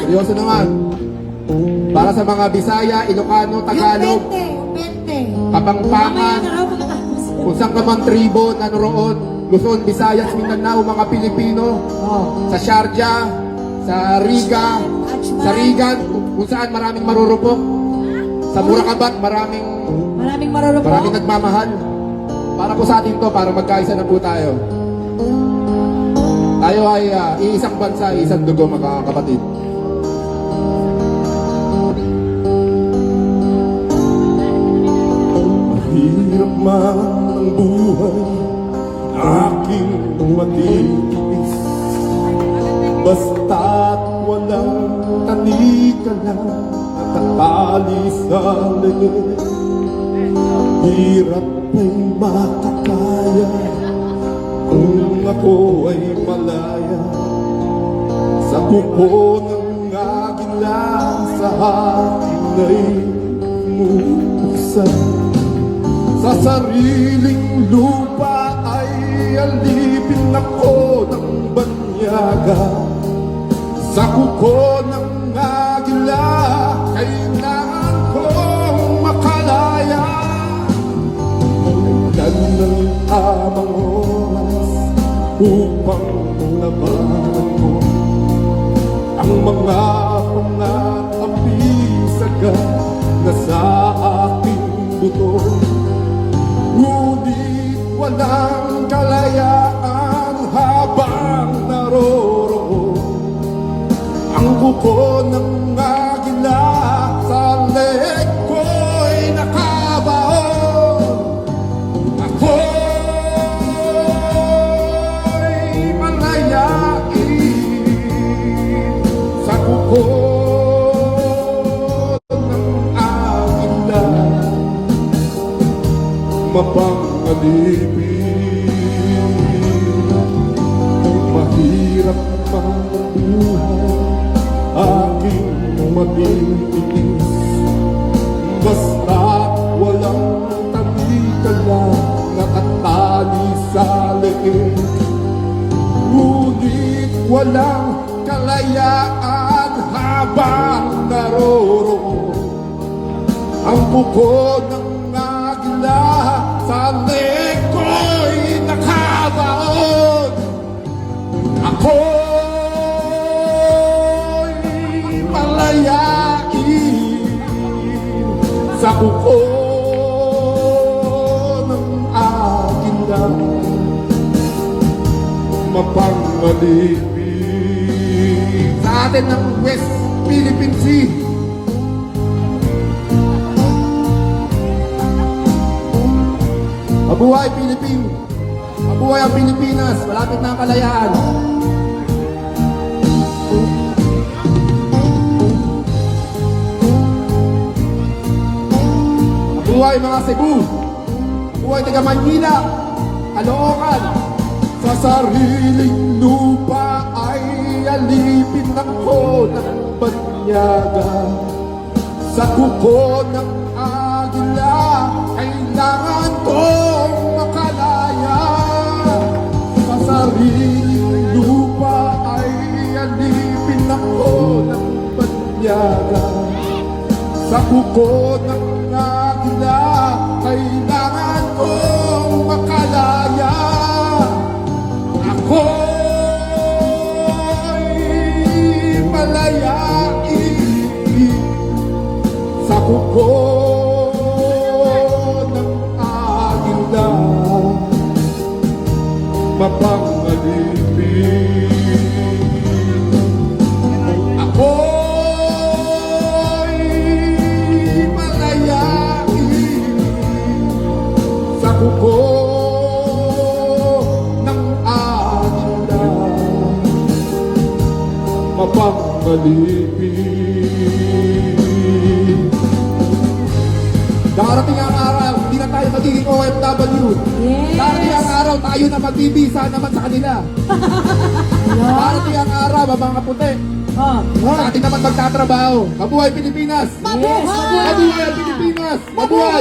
Seryoso naman. Para sa mga Bisaya, Ilocano, Tagalog, Yung 20. Kapampangan, Mamaya na raw pagkatapos. kung saan ka mang tribo na noroon, Luzon, Visayas, Mindanao, mga Pilipino, sa Sharjah, sa Riga, sa Rigan, kung saan maraming marurupok, sa Murakabat, maraming Maraming nagmamahal. Para po sa atin to, para magkaisa na po tayo. Tayo ay iisang bansa, isang dugo, mga kapatid. Mahirap man ang buhay, aking matitiis. Basta't walang tanika lang nakatali sa leeg. Hirap ay makakaya kung ako ay malaya sa kuko ng agila sa akin ay bubuksan. Sa sariling lupa ay alipin ako ng banyaga. Sa kuko ng agila, kailangan kong makalaya. Kailan ng tamang oras upang labanan ko ang mga pangatapisagan na sa aking buto. Ngunit walang kalayaan habang naroroon ang buko ng agila sa leeg ko'y nakabaon. Ako'y malayain sa buko ng agila, mapangalipin. Mahirap man ang buhay, aking matitiis. Basta't walang tanika lang nakatali sa leeg. Ngunit walang kalayaan habang naroroon ang buko ng agila sa leeg ko'y nakabaon. Ako'y malayain sa buko ng agila, mapangalipin. Sa atin ng West Philippine Sea, mabuhay Pilipin! Mabuhay ang Pilipinas! Malapit na ang kalayaan! Mabuhay mga Cebu! Mabuhay taga Manila! Caloocan! Sa sariling lupa ay alipin ako ng banyaga. Sa kuko ng agila, kailangan kong makalaya. Sa sariling lupa ay alipin ako ng banyaga. Sa kuko ng agila, kailangan kong makalaya. Ako'y malayain sa kuko ng agila, mapangalipin. Ako'y malayain sa kuko mapangalipin. Darating ang araw, hindi na tayo magiging OFW. Yes. Darating ang araw, tayo na magbibisa naman sa kanila. Darating ang araw, mga puti. Sa atin naman magtatrabaho. Mabuhay Pilipinas! Yes. Mabuhay ang Pilipinas! Mabuhay!